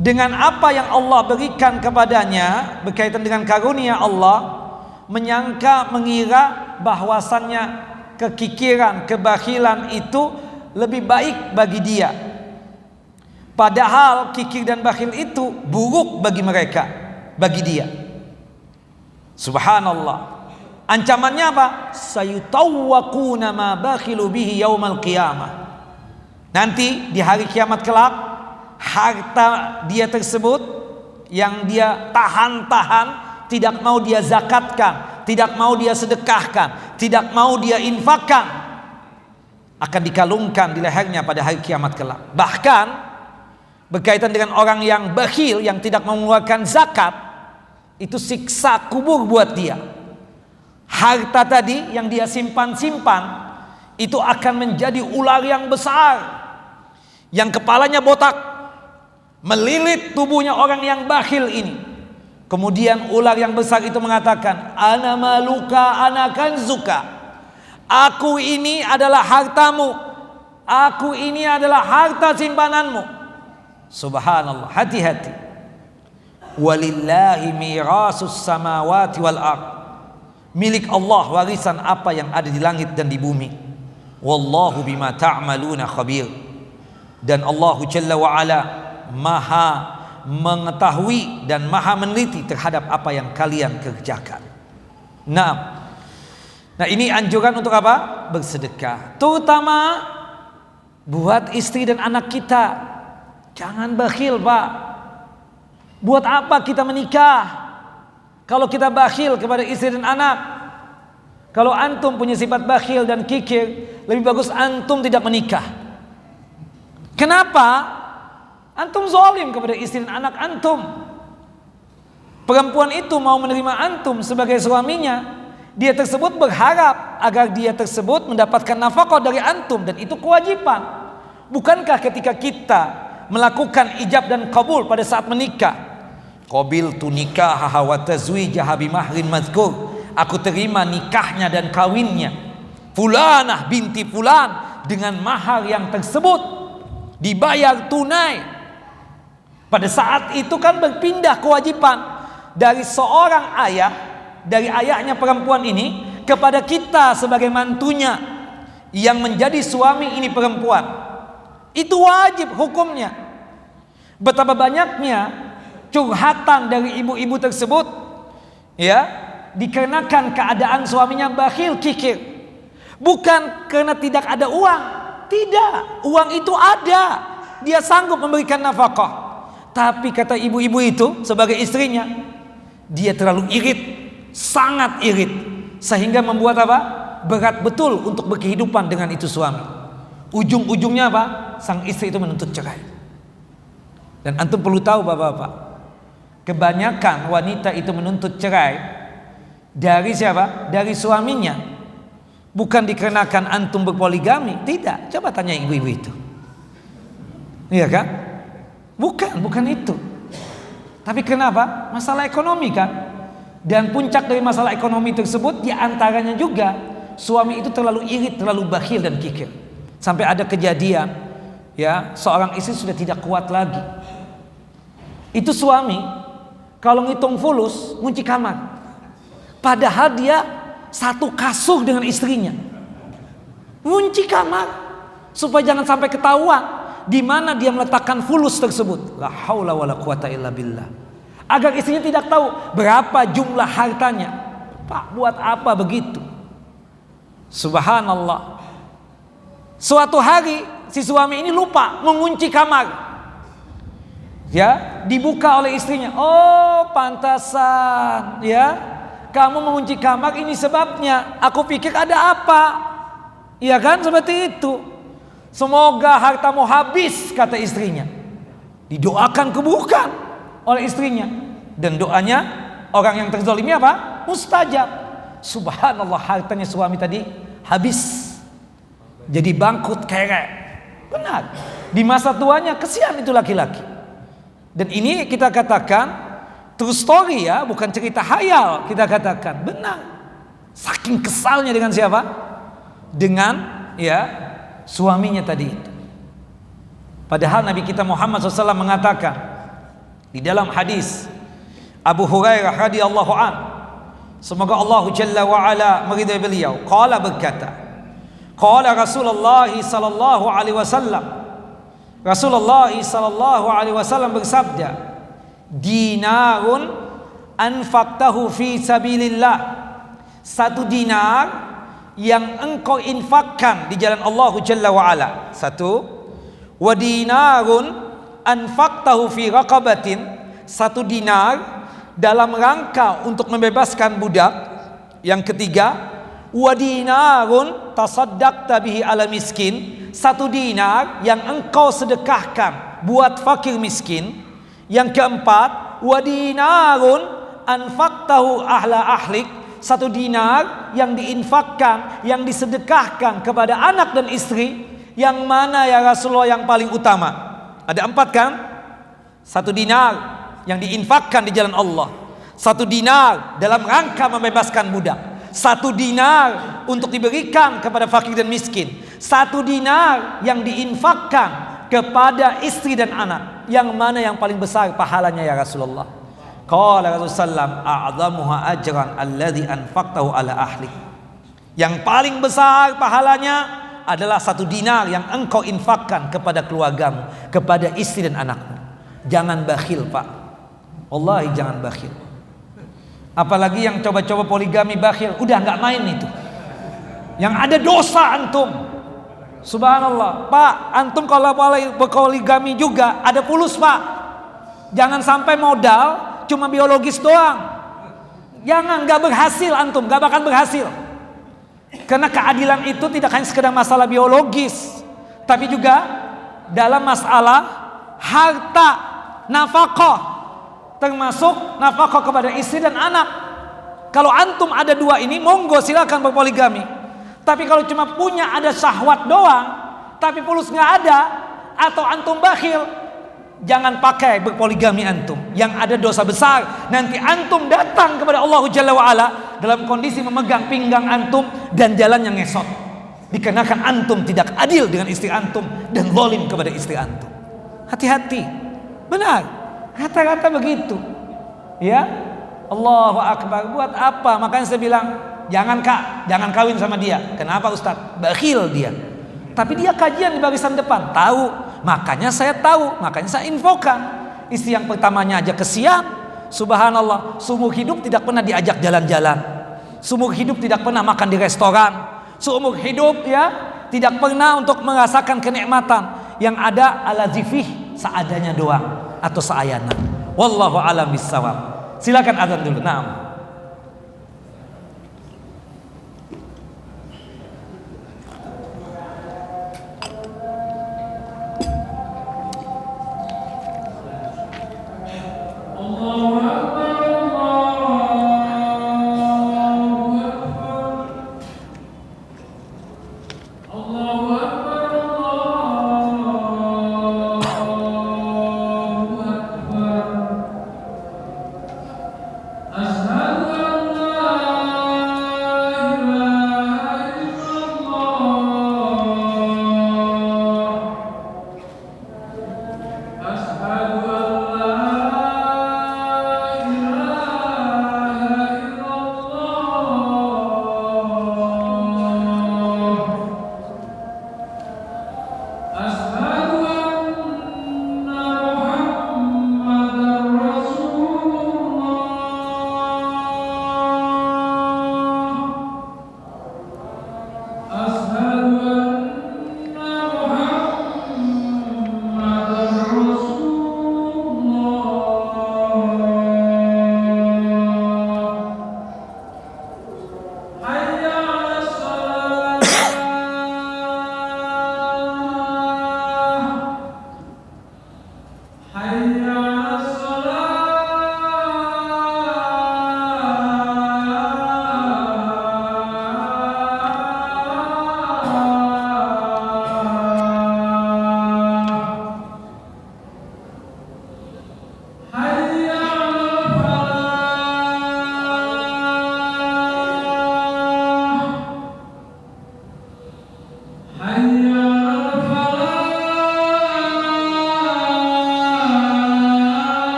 dengan apa yang Allah berikan kepadanya berkaitan dengan karunia Allah, menyangka, mengira bahwasannya kekikiran, kebakhilan itu lebih baik bagi dia. Padahal kikir dan bakhil itu buruk bagi mereka, bagi dia. Subhanallah. Ancamannya apa? Sayutawwaquna ma bakhilu bihi yaumal qiyamah. Nanti di hari kiamat kelak, harta dia tersebut yang dia tahan-tahan, tidak mau dia zakatkan, tidak mau dia sedekahkan, tidak mau dia infakkan, akan dikalungkan di lehernya pada hari kiamat kelak. Bahkan berkaitan dengan orang yang bakhil, yang tidak mengeluarkan zakat, itu siksa kubur buat dia. Harta tadi yang dia simpan-simpan itu akan menjadi ular yang besar, yang kepalanya botak, melilit tubuhnya orang yang bakhil ini. Kemudian ular yang besar itu mengatakan, "Ana maluka, ana kanzuka." Aku ini adalah hartamu, aku ini adalah harta simpananmu. Subhanallah, hati-hati. Walillahi mirasus samawati wal ardh. Milik Allah warisan apa yang ada di langit dan di bumi. Wallahu bima ta'maluna khabir. Dan Allah Jalla wa Ala maha mengetahui dan maha meneliti terhadap apa yang kalian kerjakan. Nah, ini anjuran untuk apa? Bersedekah. Terutama buat istri dan anak kita. Jangan bakhil, Pak. Buat apa kita menikah kalau kita bakhil kepada istri dan anak? Kalau antum punya sifat bakhil dan kikir, lebih bagus antum tidak menikah. Kenapa? Antum zalim kepada istri dan anak antum. Perempuan itu mau menerima antum sebagai suaminya, dia tersebut berharap agar dia tersebut mendapatkan nafkah dari antum, dan itu kewajiban. Bukankah ketika kita melakukan ijab dan kabul pada saat menikah, qabiltu nikahaha wa tazwijaha bimahrin mazkur, aku terima nikahnya dan kawinnya Fulanah binti Fulan dengan mahar yang tersebut dibayar tunai. Pada saat itu kan berpindah kewajiban dari seorang ayah, dari ayahnya perempuan ini kepada kita sebagai mantunya yang menjadi suami ini perempuan. Itu wajib hukumnya. Betapa banyaknya curhatan dari ibu-ibu tersebut, ya, dikarenakan keadaan suaminya bakhil kikir. Bukan karena tidak ada uang. Tidak, uang itu ada. Dia sanggup memberikan nafkah. Tapi kata ibu-ibu itu sebagai istrinya, dia terlalu irit, sangat irit, sehingga membuat apa? Berat betul untuk berkehidupan dengan itu suami. Ujung-ujungnya apa? Sang istri itu menuntut cerai. Dan antum perlu tahu bapak-bapak, kebanyakan wanita itu menuntut cerai dari siapa? Dari suaminya. Bukan dikarenakan antum berpoligami, tidak. Coba tanya ibu-ibu itu. Iya kan? Bukan itu. Tapi kenapa? Masalah ekonomi kan? Dan puncak dari masalah ekonomi tersebut diantaranya juga suami itu terlalu irit, terlalu bakhil dan kikir. Sampai ada kejadian, ya, seorang istri sudah tidak kuat lagi. Itu suami kalau ngitung fulus ngunci kamar. Padahal dia satu kasur dengan istrinya. Ngunci kamar supaya jangan sampai ketahuan di mana dia meletakkan fulus tersebut. La haula wala quwata illa billah. Agar istrinya tidak tahu berapa jumlah hartanya. Pak, buat apa begitu? Subhanallah. Suatu hari si suami ini lupa mengunci kamar. Ya, dibuka oleh istrinya. Oh, pantasan, ya. Kamu mengunci kamar, ini sebabnya. Aku pikir ada apa? Iya kan, seperti itu. Semoga hartamu habis, kata istrinya. Didoakan keburukan oleh istrinya. Dan doanya orang yang terzalimi apa? Mustajab. Subhanallah, hartanya suami tadi habis. Jadi bangkrut kerek. Benar. Di masa tuanya kesian itu laki-laki. Dan ini kita katakan true story, ya, bukan cerita hayal. Kita katakan benar. Saking kesalnya dengan siapa? Dengan, ya, suaminya tadi itu. Padahal Nabi kita Muhammad SAW mengatakan di dalam hadis Abu Hurairah radhiyallahu an, semoga Allah Jalla wa ala meridai beliau, qala, berkata, qala Rasulullah sallallahu alaihi wasallam, Rasulullah sallallahu alaihi wasallam bersabda, dinarun anfaqtahu fi sabilillah, satu dinar yang engkau infakkan di jalan Allah Jalla wa ala. Satu. Wa dinarun anfaqtahu fi raqabatin, satu dinar dalam rangka untuk membebaskan budak. Yang ketiga, wa dinarun tasaddaqta bihi ala miskin, satu dinar yang engkau sedekahkan buat fakir miskin. Yang keempat, wa dinarun anfaqtahu ahla ahlik, satu dinar yang diinfakkan, yang disedekahkan kepada anak dan istri. Yang mana ya Rasulullah yang paling utama? Ada empat kan? Satu dinar yang diinfakkan di jalan Allah, satu dinar dalam rangka membebaskan budak, satu dinar untuk diberikan kepada fakir dan miskin, satu dinar yang diinfakkan kepada istri dan anak. Yang mana yang paling besar pahalanya ya Rasulullah? Qala Rasulullah, a'zamuha ajran alladhi anfaqtahu ala ahlik. Yang paling besar pahalanya adalah satu dinar yang engkau infakkan kepada keluargamu, kepada istri dan anakmu. Jangan bakhil, Pak. Wallahi jangan bakhil. Apalagi yang coba-coba poligami bakhil, udah nggak main itu. Yang ada dosa antum. Subhanallah, Pak, antum kalau berpoligami juga ada fulus, Pak. Jangan sampai modal cuma biologis doang. Jangan, nggak berhasil antum, nggak bakal berhasil. Karena keadilan itu tidak hanya sekedar masalah biologis, tapi juga dalam masalah harta, nafkah, termasuk nafkah kepada istri dan anak. Kalau antum ada dua ini, monggo silakan berpoligami. Tapi kalau cuma punya ada syahwat doang, tapi fulus nggak ada, atau antum bakhil, jangan pakai berpoligami antum. Yang ada dosa besar. Nanti antum datang kepada Allah Jalla wa ala dalam kondisi memegang pinggang antum dan jalan yang ngesot. dikarenakan antum tidak adil dengan istri antum dan zalim kepada istri antum. Hati-hati. Benar. Rata-rata begitu. Ya. Allahu Akbar. Buat apa? Makanya saya bilang, jangan Kak, jangan kawin sama dia. Kenapa Ustaz? Bakhil dia. Tapi dia kajian di barisan depan, tahu. Makanya saya tahu, makanya saya infokan. Istri yang pertamanya aja kesian, subhanallah, seumur hidup tidak pernah diajak jalan-jalan. Seumur hidup tidak pernah makan di restoran. Seumur hidup ya, tidak pernah untuk merasakan kenikmatan. Yang ada ala zifih, seadanya doang atau seayana. Wallahu a'lam bissawab. Silakan azan dulu. Naam.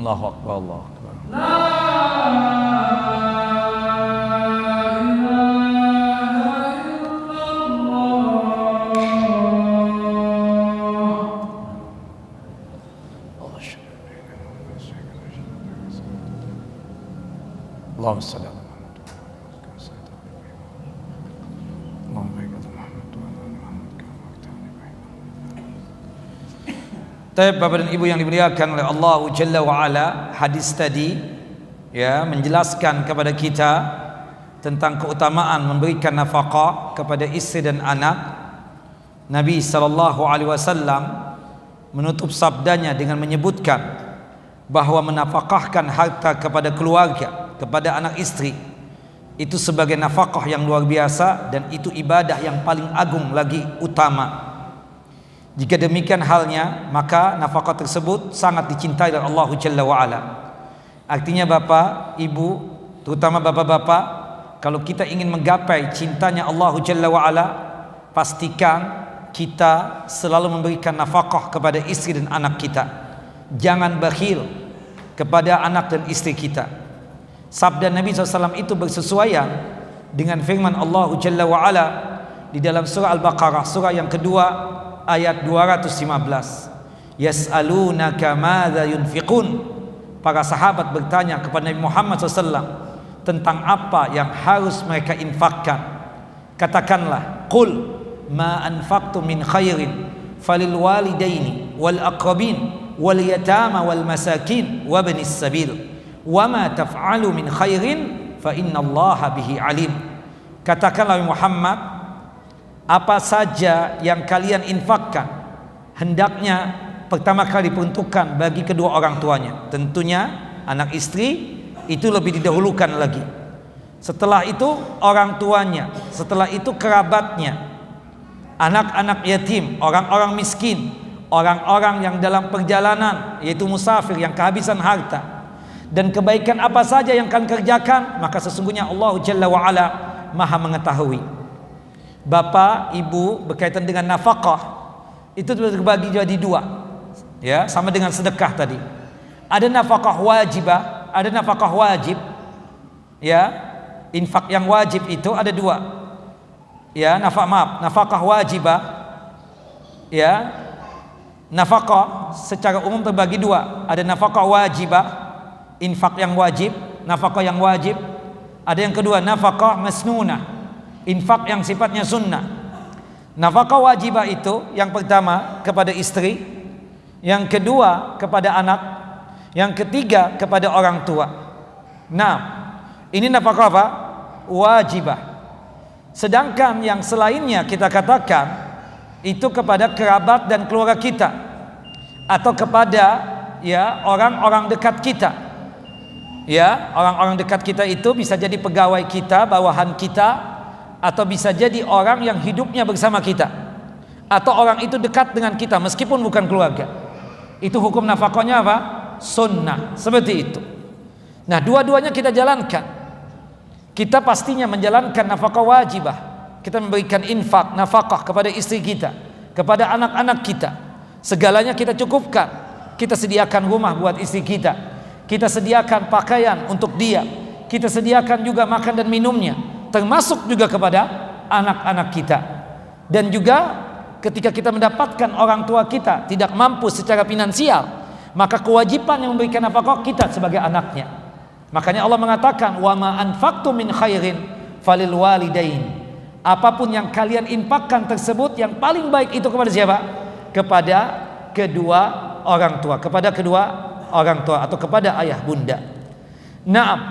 Allahu Akbar, Allahu Akbar. Allahumma salli ala Muhammad. Allahumma barik ala Muhammad wa ala ali Muhammad kama barakta ala Ibrahim. Bapak dan Ibu yang dimuliakan oleh Allah Jalla wa Ala, hadis tadi ya menjelaskan kepada kita tentang keutamaan memberikan nafkah kepada istri dan anak. Nabi sallallahu alaihi wasallam menutup sabdanya dengan menyebutkan bahwa menafkahkan harta kepada keluarga, kepada anak istri itu sebagai nafkah yang luar biasa dan itu ibadah yang paling agung lagi utama. Jika demikian halnya, maka nafkah tersebut sangat dicintai oleh Allah Jalla wa Ala. Artinya Bapak, Ibu, terutama Bapak-bapak, kalau kita ingin menggapai cintanya Allah Jalla wa Ala, pastikan kita selalu memberikan nafkah kepada istri dan anak kita. Jangan bakhil kepada anak dan istri kita. Sabda Nabi SAW itu bersesuaian dengan firman Allah Jalla wa Ala di dalam surah Al-Baqarah, surah yang kedua, ayat 215. Yas'alunaka madza yunfiqun. Para sahabat bertanya kepada Nabi Muhammad SAW tentang apa yang harus mereka infakkan. Katakanlah, qul ma anfaqtum min khairin falil walidaini wal aqrabin wal yatama wal masakin wa ibnis sabil wa ma taf'alu min khairin fa innallaha bihi alim. Katakanlah Muhammad, apa saja yang kalian infakkan hendaknya pertama kali diperuntukkan bagi kedua orang tuanya. Tentunya anak istri itu lebih didahulukan lagi. setelah itu orang tuanya, setelah itu kerabatnya, anak-anak yatim, orang-orang miskin, orang-orang yang dalam perjalanan, yaitu musafir yang kehabisan harta, dan kebaikan apa saja yang kalian kerjakan, maka sesungguhnya Allah Jalla wa'ala maha mengetahui. Bapak, ibu berkaitan dengan nafkah itu terbagi jadi dua, ya, sama dengan sedekah tadi. Ada nafkah wajibah, ada nafkah wajib, ya. Infak yang wajib itu ada dua, ya, nafkah wajibah, ya. Nafkah secara umum terbagi dua, ada nafkah wajibah, infak yang wajib, nafkah yang wajib. Ada yang kedua nafkah masnunah, infak yang sifatnya sunnah. Nafkah wajibah itu yang pertama kepada istri, yang kedua kepada anak, yang ketiga kepada orang tua. Nah, ini nafkah apa? Wajibah. Sedangkan yang selainnya kita katakan itu kepada kerabat dan keluarga kita, atau kepada, ya, orang-orang dekat kita. Ya, orang-orang dekat kita itu bisa jadi pegawai kita, bawahan kita, atau bisa jadi orang yang hidupnya bersama kita, atau orang itu dekat dengan kita meskipun bukan keluarga. Itu hukum nafkahnya apa? Sunnah, seperti itu. Nah, dua-duanya kita jalankan. Kita pastinya menjalankan nafkah wajibah. Kita memberikan infak, nafkah kepada istri kita, kepada anak-anak kita. Segalanya kita cukupkan. Kita sediakan rumah buat istri kita, kita sediakan pakaian untuk dia, kita sediakan juga makan dan minumnya, termasuk juga kepada anak-anak kita. Dan juga ketika kita mendapatkan orang tua kita tidak mampu secara finansial, maka kewajiban yang memberikan nafkah kita sebagai anaknya. Makanya Allah mengatakan, wa ma anfaqtum min khairin falil walidain. Apapun yang kalian infakkan tersebut yang paling baik itu kepada siapa? Kepada kedua orang tua, kepada kedua orang tua atau kepada ayah bunda. Naam.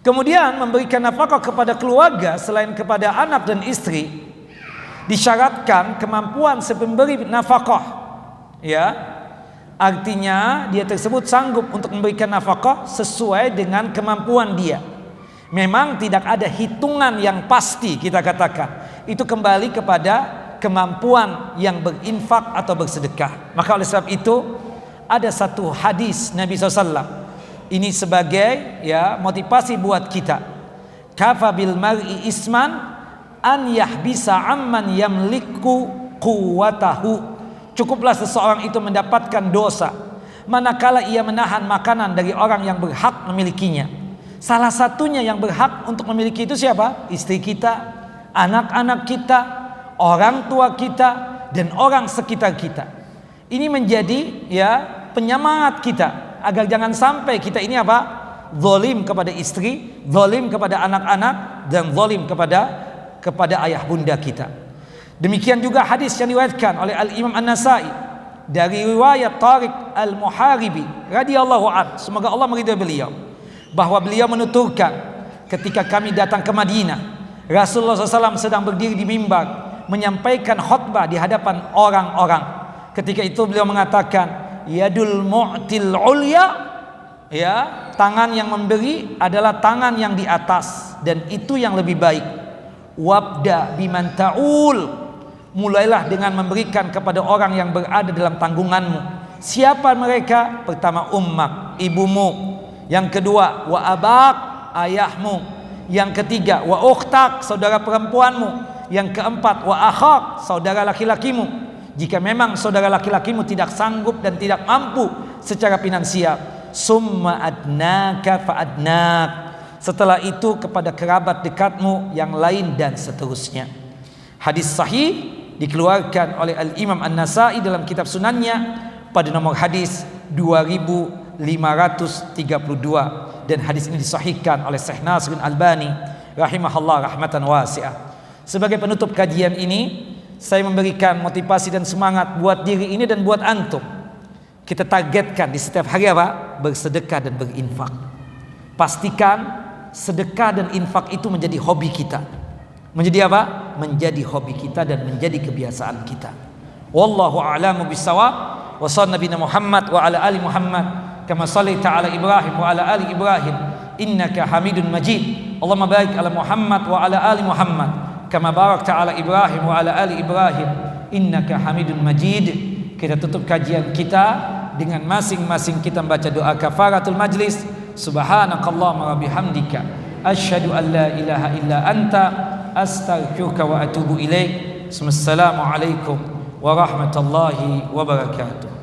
Kemudian memberikan nafkah kepada keluarga selain kepada anak dan istri, disyaratkan kemampuan si pemberi nafkah, ya. Artinya dia tersebut sanggup untuk memberikan nafkah sesuai dengan kemampuan dia. Memang tidak ada hitungan yang pasti, kita katakan itu kembali kepada kemampuan yang berinfak atau bersedekah. Maka oleh sebab itu ada satu hadis Nabi SAW, ini sebagai, ya, motivasi buat kita. Kafa bil mar'i isman an yahbisa amman yamliku quwwatahu. Cukuplah seseorang itu mendapatkan dosa manakala ia menahan makanan dari orang yang berhak memilikinya. Salah satunya yang berhak untuk memiliki itu siapa? Istri kita, anak-anak kita, orang tua kita, dan orang sekitar kita. Ini menjadi, ya, penyemangat kita agar jangan sampai kita ini apa? Zalim kepada istri, zalim kepada anak-anak, dan zalim kepada ayah bunda kita. Demikian juga hadis yang diriwayatkan oleh Al-Imam An-Nasai dari riwayat Tariq Al-Muharibi radhiyallahu anhu, semoga Allah meridai beliau, bahwa beliau menuturkan, ketika kami datang ke Madinah, Rasulullah SAW sedang berdiri di mimbar menyampaikan khutbah di hadapan orang-orang. Ketika itu beliau mengatakan, yadul mu'til ulya, ya, tangan yang memberi adalah tangan yang di atas, dan itu yang lebih baik. Wabda biman ta'ul, mulailah dengan memberikan kepada orang yang berada dalam tanggunganmu. Siapa mereka? Pertama, ummak, ibumu. Yang kedua, wa abak, ayahmu. Yang ketiga, wa ukhtak, saudara perempuanmu. Yang keempat, wa akhak, saudara laki-lakimu. Jika memang saudara laki-lakimu tidak sanggup dan tidak mampu secara finansial, summa adnaka fa adnak, setelah itu kepada kerabat dekatmu yang lain, dan seterusnya. Hadis sahih dikeluarkan oleh Al-Imam An-Nasai dalam kitab Sunannya pada nomor hadis 2532, dan hadis ini disahihkan oleh Syekh Nasiruddin Albani rahimahullah rahmatan wasi'ah. Sebagai penutup kajian ini, saya memberikan motivasi dan semangat buat diri ini dan buat antum. Kita targetkan di setiap hari apa? Bersedekah dan berinfak. Pastikan sedekah dan infak itu menjadi hobi kita. Menjadi apa? Menjadi hobi kita dan menjadi kebiasaan kita. Wallahu a'lamu bissawab. Wa sallallahu nabiyana Muhammad wa ala ali Muhammad kama shallaita ala Ibrahim wa ala ali Ibrahim innaka Hamidun Majid. Allahumma barik ala Muhammad wa ala ali Muhammad kama barakta ala Ibrahim wa ala ali Ibrahim innaka Hamidun Majid. Kita tutup kajian kita dengan masing-masing kita membaca doa kafaratul majlis. Subhanakallahumma wa bihamdika asyhadu an la ilaha illa anta astaghfiruka wa atubu ilaik. Assalamualaikum warahmatullahi wabarakatuh.